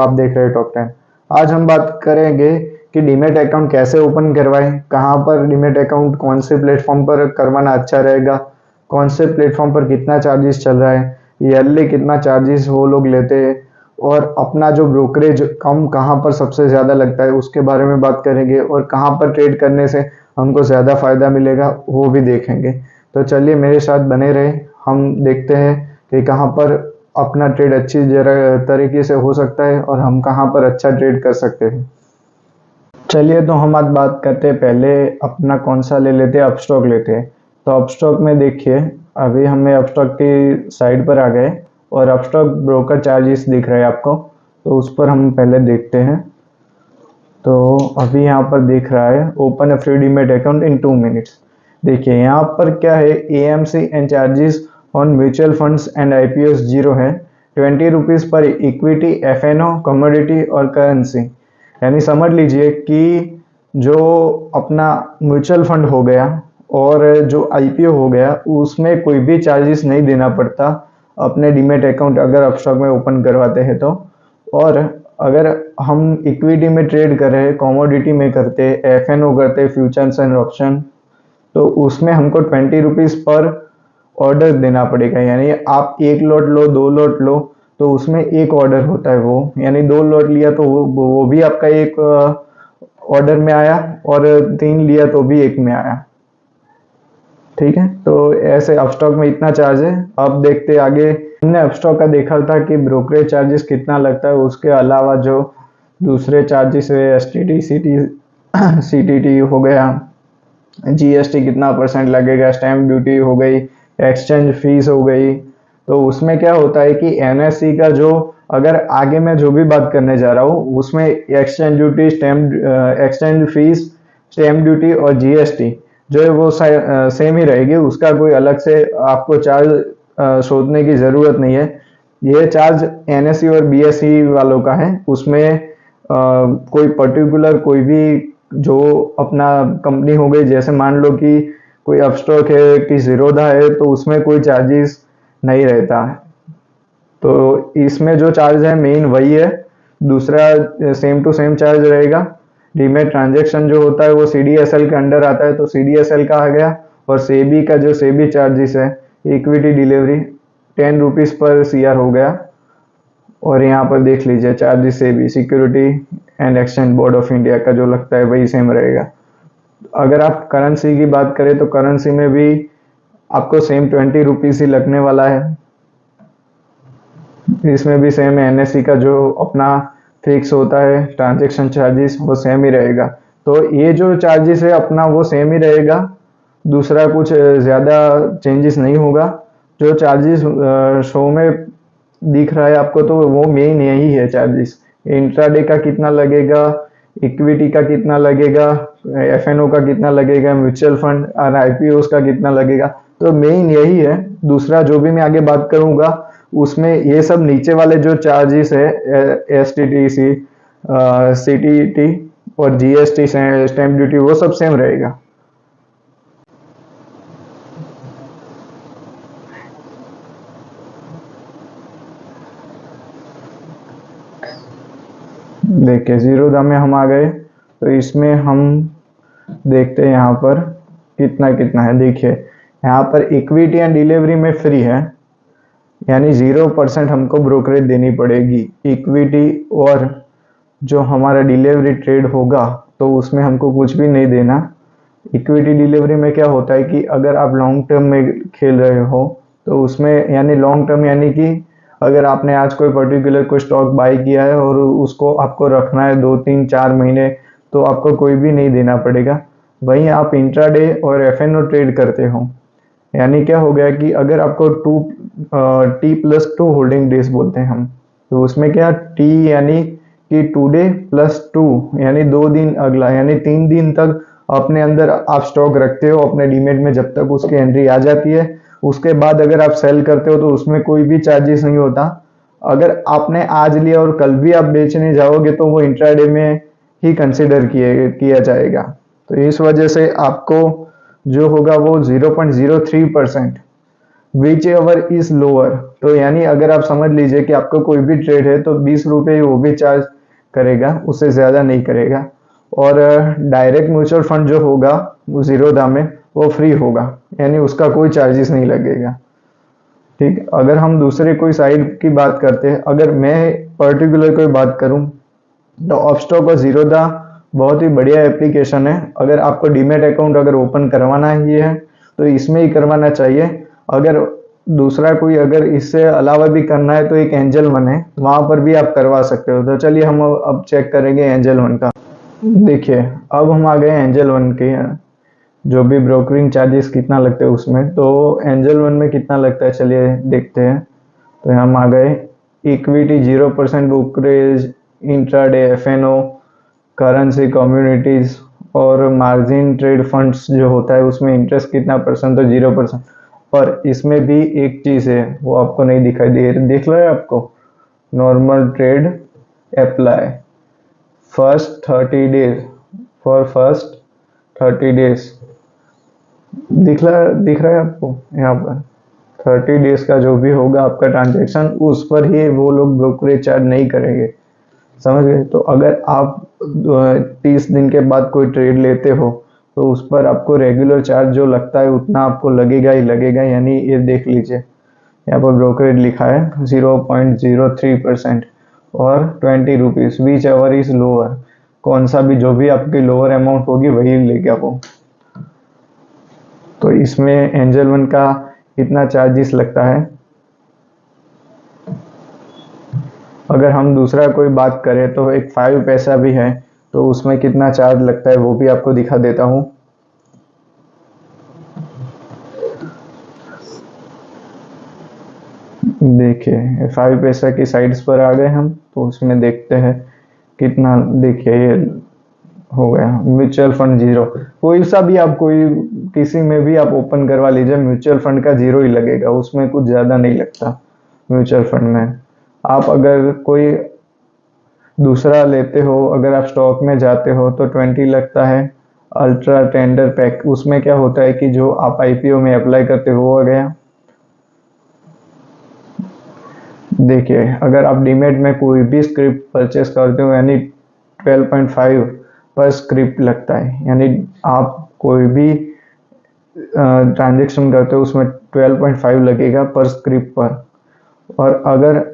आप देख रहे हैं टॉप 10। आज हम बात करेंगे कि डीमैट अकाउंट कैसे ओपन करवाएं, कहां पर डीमैट अकाउंट कौन से प्लेटफॉर्म पर करवाना अच्छा रहेगा, कौन से प्लेटफॉर्म पर कितना चार्जेस चल रहा है, ईयरली कितना चार्जेस वो लोग लेते हैं और अपना जो ब्रोकरेज कम कहां पर सबसे ज़्यादा लगता है उसके बारे में बात करेंगे और कहां पर ट्रेड करने से हमको ज़्यादा फ़ायदा मिलेगा वो भी देखेंगे। तो चलिए मेरे साथ बने रहे, हम देखते हैं कि कहां पर अपना ट्रेड अच्छी तरीके से हो सकता है और हम कहां पर अच्छा ट्रेड कर सकते हैं। चलिए तो हम आज बात करते हैं, पहले अपना कौन सा ले लेते हैं, अपस्टॉक लेते हैं। तो अपस्टॉक में देखिए अभी हमें अपस्टॉक की साइड पर आ गए और अपस्टॉक ब्रोकर चार्जेस दिख रहे हैं आपको, तो उस पर हम पहले देखते हैं। तो अभी यहाँ पर दिख रहा है open a free demat account in 2 minutes. देखिए यहाँ पर क्या है, AMC and charges on mutual funds and IPOs zero है। 20 रुपीज़ पर इक्विटी, एफएनओ, कमोडिटी और करेंसी। यानी समझ लीजिए कि जो अपना म्यूचुअल फंड हो गया और जो आईपीओ हो गया उसमें कोई भी चार्जेस नहीं देना पड़ता अपने डीमैट अकाउंट अगर अपस्टॉक में ओपन करवाते हैं तो। और अगर हम इक्विटी में ट्रेड कर रहे हैं, कमोडिटी में करते, एफएनओ करते, फ्यूचर्स एंड ऑप्शन, तो उसमें हमको 20 रुपीज़ पर ऑर्डर देना पड़ेगा। यानी आप एक लॉट लो, 2 लॉट लो तो उसमें एक ऑर्डर होता है वो, यानी 2 लॉट लिया तो वो भी आपका एक ऑर्डर में आया और 3 लिया तो भी एक में आया। ठीक है, तो ऐसे अपस्टॉक में इतना चार्ज है। अब देखते आगे। हमने अपस्टॉक का देखा था कि ब्रोकरेज चार्जेस कितना लगता है, उसके अलावा जो दूसरे चार्जेस है, एसटीटी, सीटीटी हो गया, जीएसटी कितना परसेंट लगेगा, स्टैम्प ड्यूटी हो गई, एक्सचेंज फीस हो गई। तो उसमें क्या होता है कि एनएससी का जो, अगर आगे मैं जो भी बात करने जा रहा हूँ उसमें exchange duty, exchange fees, stamp duty और जीएसटी जो है वो सेम ही रहेगी, उसका कोई अलग से आपको चार्ज सोचने की ज़रूरत नहीं है। ये चार्ज एनएससी और बीएसई वालों का है, उसमें कोई पर्टिकुलर कोई भी जो अपना कंपनी हो गई, जैसे मान लो कि कोई अपस्टॉक है कि जीरोधा है, तो उसमें कोई चार्जेस नहीं रहता है। तो इसमें जो चार्ज है मेन वही है, दूसरा सेम टू सेम चार्ज रहेगा। डीमैट ट्रांजैक्शन जो होता है वो सीडीएसएल के अंडर आता है, तो सीडीएसएल का आ गया। और सेबी का जो सेबी चार्जेस है, इक्विटी डिलीवरी 10 रुपीज़ पर सीआर हो गया। और यहाँ पर देख लीजिए charges SEBI, security and exchange board of India का जो लगता है वही सेम रहेगा। अगर आप करेंसी की बात करें तो करेंसी में भी आपको सेम 20 रुपीज़ ही लगने वाला है। इसमें भी सेम एनएससी का जो अपना फिक्स होता है ट्रांजैक्शन चार्जेस वो सेम ही रहेगा। तो ये जो चार्जेस है अपना वो सेम ही रहेगा, दूसरा कुछ ज़्यादा चेंजेस नहीं होगा। जो चार्जेस शो में दिख रहा है आपको तो वो मेन यही है चार्जेस। इंट्राडे का कितना लगेगा, इक्विटी का कितना लगेगा, एफएनओ का कितना लगेगा, म्यूचुअल फंड और आईपीओस का कितना लगेगा, तो मेन यही है। दूसरा जो भी मैं आगे बात करूंगा उसमें ये सब नीचे वाले जो चार्जेस है, एसटीटीसी, सीटीटी और जीएसटी, स्टैम्प ड्यूटी, वो सब सेम रहेगा। देखिए जीरोधा में हम आ गए, तो इसमें हम देखते हैं यहाँ पर कितना कितना है। देखिए यहाँ पर इक्विटी एंड डिलीवरी में फ्री है, यानी 0% हमको ब्रोकरेज देनी पड़ेगी इक्विटी। और जो हमारा डिलीवरी ट्रेड होगा तो उसमें हमको कुछ भी नहीं देना। इक्विटी डिलीवरी में क्या होता है कि अगर आप लॉन्ग टर्म में खेल रहे हो तो उसमें, यानी लॉन्ग टर्म यानी कि अगर आपने आज कोई पर्टिकुलर कोई स्टॉक बाई किया है और उसको आपको रखना है 2 3 4 महीने, तो आपको कोई भी नहीं देना पड़ेगा। वहीं आप इंट्राडे और एफएनओ ट्रेड करते हो, यानी क्या हो गया कि अगर आपको T+2 होल्डिंग डेज बोलते हैं हम, तो उसमें क्या टी यानी कि टुडे +2 यानी 2 दिन अगला, यानी 3 दिन तक अपने अंदर आप स्टॉक रखते हो अपने डीमेट में, जब तक उसकी एंट्री आ जाती है। उसके बाद अगर आप सेल करते हो तो उसमें कोई भी चार्जेस नहीं होता। अगर आपने आज लिया और कल भी आप बेचने जाओगे तो वो इंट्राडे में ही कंसिडर किया जाएगा। तो इस वजह से आपको जो होगा वो 0.03% विच एवर इज लोअर, तो यानी अगर आप समझ लीजिए कि आपका कोई भी ट्रेड है तो 20 रुपये ही वो भी चार्ज करेगा, उससे ज़्यादा नहीं करेगा। और डायरेक्ट म्यूचुअल फंड जो होगा वो जीरोधा में वो फ्री होगा, यानी उसका कोई चार्जेस नहीं लगेगा। ठीक, अगर हम दूसरे कोई साइड की बात करते हैं, अगर मैं पर्टिकुलर कोई बात करूं तो अपस्टॉक और जीरोधा बहुत ही बढ़िया एप्लीकेशन है। अगर आपको डीमेट अकाउंट अगर ओपन करवाना ही है तो इसमें ही करवाना चाहिए। अगर दूसरा कोई अगर इससे अलावा भी करना है तो एक एंजल वन है, वहां पर भी आप करवा सकते हो। तो चलिए हम अब चेक करेंगे एंजल वन का। देखिए, अब हम आ गए एंजल वन के, जो भी ब्रोकरिंग चार्जेस कितना लगते हैं उसमें। तो एंजल वन में कितना लगता है चलिए देखते हैं। तो हम आ गए, equity 0% brokerage, intraday FNO, currency communities और मार्जिन ट्रेड फंड्स जो होता है उसमें इंटरेस्ट कितना परसेंट, तो 0%। और इसमें भी एक चीज है वो आपको नहीं दिखाई दे रही, देख लो है आपको, normal trade apply first 30 days, for first 30 days, दिख रहा है आपको यहाँ पर। 30 डेज का जो भी होगा आपका ट्रांजेक्शन, उस पर ही वो लोग ब्रोकरेज चार्ज नहीं करेंगे, समझ गए। तो अगर आप 30 दिन के बाद कोई ट्रेड लेते हो तो उस पर आपको रेगुलर चार्ज जो लगता है उतना आपको लगेगा ही लगेगा। यानी ये देख लीजिए, यहाँ पर ब्रोकरेज लिखा है 0.03% और 20 rupees, which ever is lower, कौन सा भी जो भी आपकी लोअर अमाउंट होगी वही लेगा वो। तो इसमें एंजल वन का इतना चार्जेस लगता है। अगर हम दूसरा कोई बात करें तो एक 5 पैसा भी है, तो उसमें कितना चार्ज लगता है वो भी आपको दिखा देता हूँ। देखिए 5 पैसा की साइड्स पर आ गए हम, तो उसमें देखते हैं कितना। देखिए ये हो गया म्यूचुअल फंड 0, कोई सा भी आप कोई किसी में भी आप ओपन करवा लीजिए, म्यूचुअल फंड का 0 ही लगेगा, उसमें कुछ ज़्यादा नहीं लगता म्यूचुअल फंड में। आप अगर कोई दूसरा लेते हो, अगर आप स्टॉक में जाते हो तो 20 लगता है। अल्ट्रा टेंडर पैक, उसमें क्या होता है कि जो आप आईपीओ में अप्लाई करते हो वो आ गया। देखिए अगर आप डीमेट में कोई भी स्क्रिप्ट परचेस करते हो यानी 12.5 पर स्क्रिप्ट लगता है, यानी आप कोई भी ट्रांजेक्शन करते हो उसमें 12.5 लगेगा पर स्क्रिप्ट पर। और अगर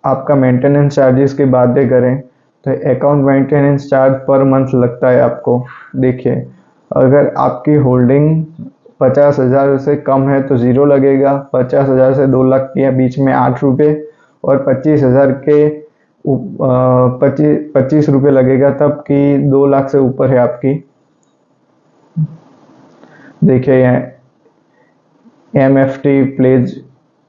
आपका मेंटेनेंस चार्जेस की बातें करें तो account maintenance charge per month लगता है आपको। देखिए अगर आपकी होल्डिंग 50,000 से कम है तो 0 लगेगा, 50,000 से 2 लाख के बीच में 8 रुपये, और 25,000 के 25 रुपये लगेगा तब कि 2 लाख से ऊपर है आपकी। देखिए MFT प्लेज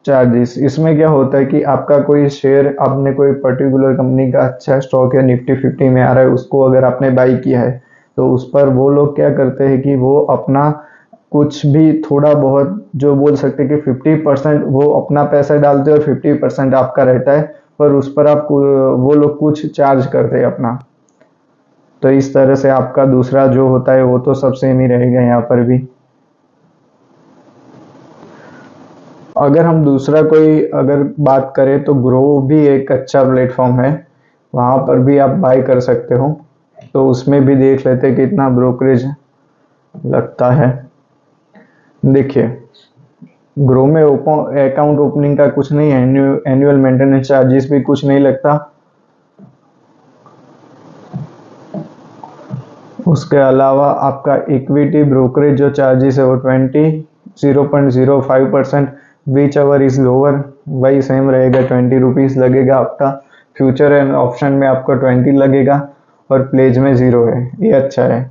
चार्जेस, इसमें क्या होता है कि आपका कोई शेयर, आपने कोई पर्टिकुलर कंपनी का अच्छा स्टॉक है निफ्टी 50 में आ रहा है, उसको अगर आपने बाई किया है तो उस पर वो लोग क्या करते हैं कि वो अपना कुछ भी थोड़ा बहुत जो बोल सकते हैं कि 50% वो अपना पैसा डालते हैं और 50% आपका रहता है, पर उस पर आप वो लोग कुछ चार्ज करते हैं अपना। तो इस तरह से आपका दूसरा जो होता है वो तो सब सेम ही रहेगा यहाँ पर भी। अगर हम दूसरा कोई अगर बात करें तो ग्रो भी एक अच्छा प्लेटफॉर्म है, वहाँ पर भी आप बाय कर सकते हो। तो उसमें भी देख लेते हैं कितना ब्रोकरेज लगता है। देखिए ग्रो में अकाउंट ओपनिंग का कुछ नहीं है, एनुअल मेंटेनेंस चार्जेस भी कुछ नहीं लगता। उसके अलावा आपका इक्विटी ब्रोकरेज जो चार्जेस है वो 0.05%, विच एवर इज लोअर वही सेम रहेगा, 20 रुपीज़ लगेगा आपका। फ्यूचर एंड ऑप्शन में आपका 20 लगेगा और प्लेज में 0 है, ये अच्छा है।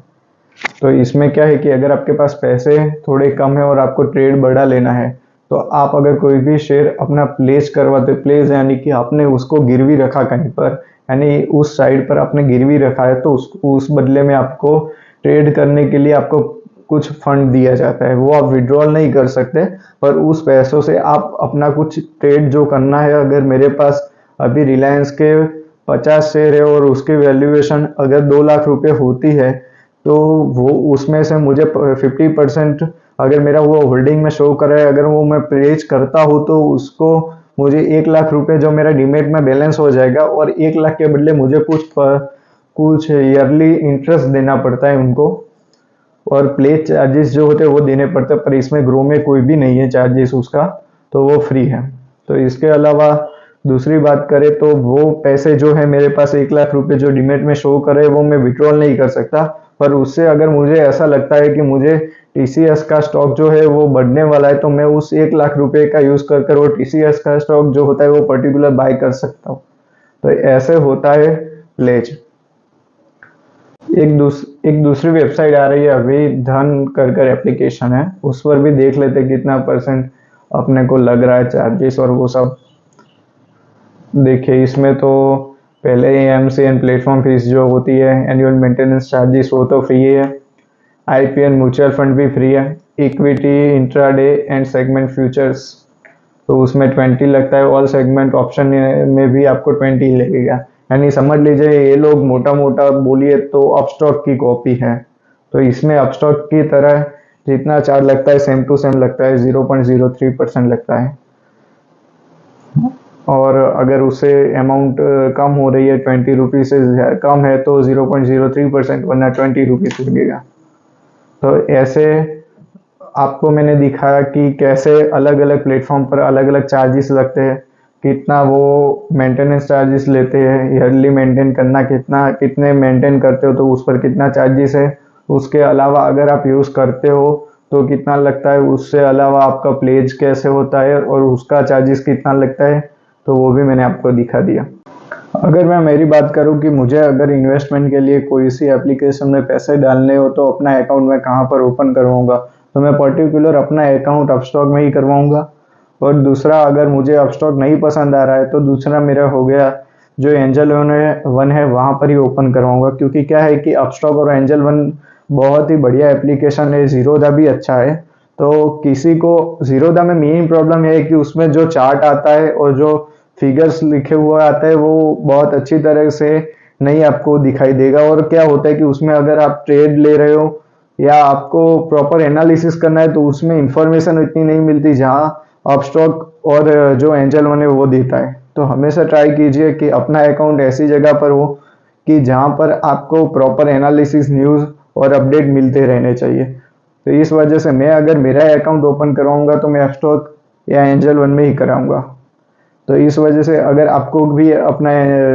तो इसमें क्या है कि अगर आपके पास पैसे थोड़े कम है और आपको ट्रेड बड़ा लेना है तो आप अगर कोई भी शेयर अपना प्लेस करवाते, प्लेस यानी कि आपने उसको गिरवी रखा कहीं पर, यानी उस साइड पर आपने गिरवी रखा है, तो उस बदले में आपको ट्रेड करने के लिए आपको कुछ फंड दिया जाता है, वो आप विड्रॉल नहीं कर सकते, पर उस पैसों से आप अपना कुछ ट्रेड जो करना है। अगर मेरे पास अभी रिलायंस के 50 शेयर है और उसकी वैल्यूएशन अगर 2 लाख रुपए होती है तो वो उसमें से मुझे 50% अगर मेरा वो होल्डिंग में शो कर रहा है, अगर वो मैं प्लेज करता हूँ तो उसको मुझे 1 लाख रुपए जो मेरा डीमेट में बैलेंस हो जाएगा, और 1 लाख के बदले मुझे कुछ ईयरली इंटरेस्ट देना पड़ता है उनको, और प्लेज चार्जेस जो होते हैं वो देने पड़ते हैं, पर इसमें ग्रो में कोई भी नहीं है चार्जेस उसका, तो वो फ्री है। तो इसके अलावा दूसरी बात करें तो वो पैसे जो है मेरे पास 1 लाख रुपए जो डीमेट में शो करे वो मैं विड्रॉल नहीं कर सकता, पर उससे अगर मुझे ऐसा लगता है कि मुझे टीसीएस का स्टॉक जो है वो बढ़ने वाला है, तो मैं उस 1 लाख रुपए का यूज कर वो टीसीएस का स्टॉक जो होता है वो पर्टिकुलर बाय कर सकता हूँ। तो ऐसे होता है प्लेज। एक दूसरी वेबसाइट आ रही है अभी, धन कर एप्लीकेशन है, उस पर भी देख लेते कितना परसेंट अपने को लग रहा है चार्जेस और वो सब। देखिए इसमें तो पहले ही एमसीएन प्लेटफॉर्म फीस जो होती है, एनुअल मेंटेनेंस चार्जेस, वो तो फ्री है। आईपीएन म्यूचुअल फंड भी फ्री है। Equity, intraday and segment futures, तो उसमें 20 लगता है। ऑल सेगमेंट ऑप्शन में भी आपको 20 लगेगा। यानी समझ लीजिए ये लोग मोटा मोटा बोलिए तो अपस्टॉक की कॉपी है। तो इसमें अपस्टॉक की तरह जितना चार्ज लगता है सेम टू सेम लगता है, 0.03% लगता है। और अगर उससे अमाउंट कम हो रही है, 20 रुपीज से कम है, तो 0.03%, वरना 20 रुपीज लगेगा। तो ऐसे आपको मैंने दिखाया कि कैसे अलग अलग प्लेटफॉर्म पर अलग अलग चार्जेस लगते हैं, कितना वो मेंटेनेंस चार्जेस लेते हैं, ईयरली मेंटेन करना कितने मेंटेन करते हो तो उस पर कितना चार्जेस है, उसके अलावा अगर आप यूज़ करते हो तो कितना लगता है, उससे अलावा आपका प्लेज कैसे होता है और उसका चार्जेस कितना लगता है, तो वो भी मैंने आपको दिखा दिया। अगर मैं मेरी बात करूं कि मुझे अगर इन्वेस्टमेंट के लिए कोई सी एप्लीकेशन में पैसे डालने हो तो अपना अकाउंट मैं कहां पर ओपन करवाऊंगा, तो मैं पर्टिकुलर अपना अकाउंट अपस्टॉक में ही करवाऊंगा। और दूसरा, अगर मुझे अपस्टॉक नहीं पसंद आ रहा है तो दूसरा मेरा हो गया जो एंजल वन है वहां पर ही ओपन करवाऊंगा। क्योंकि क्या है कि अपस्टॉक और एंजल वन बहुत ही बढ़िया एप्लीकेशन है, जीरोधा भी अच्छा है। तो किसी को जीरोधा में मेन प्रॉब्लम यह है कि उसमें जो चार्ट आता है और जो फिगर्स लिखे हुए आते हैं वो बहुत अच्छी तरह से नहीं आपको दिखाई देगा। और क्या होता है कि उसमें अगर आप ट्रेड ले रहे हो या आपको प्रॉपर एनालिसिस करना है तो उसमें इंफॉर्मेशन इतनी नहीं मिलती जहां अपस्टॉक और जो एंजल वन है वो देता है। तो हमेशा ट्राई कीजिए कि अपना अकाउंट ऐसी जगह पर हो कि जहां पर आपको प्रॉपर एनालिसिस, न्यूज़ और अपडेट मिलते रहने चाहिए। तो इस वजह से मैं अगर मेरा अकाउंट ओपन कराऊंगा तो मैं अपस्टॉक या एंजल वन में ही कराऊंगा। तो इस वजह से अगर आपको भी अपना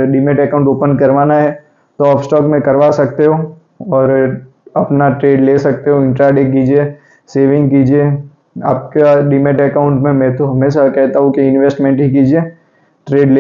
डीमेट अकाउंट ओपन करवाना है तो अपस्टॉक में करवा सकते हो और अपना ट्रेड ले सकते हो, इंट्राडे कीजिए, सेविंग कीजिए। आपका डीमेट अकाउंट में मैं तो हमेशा कहता हूँ कि इन्वेस्टमेंट ही कीजिए, ट्रेड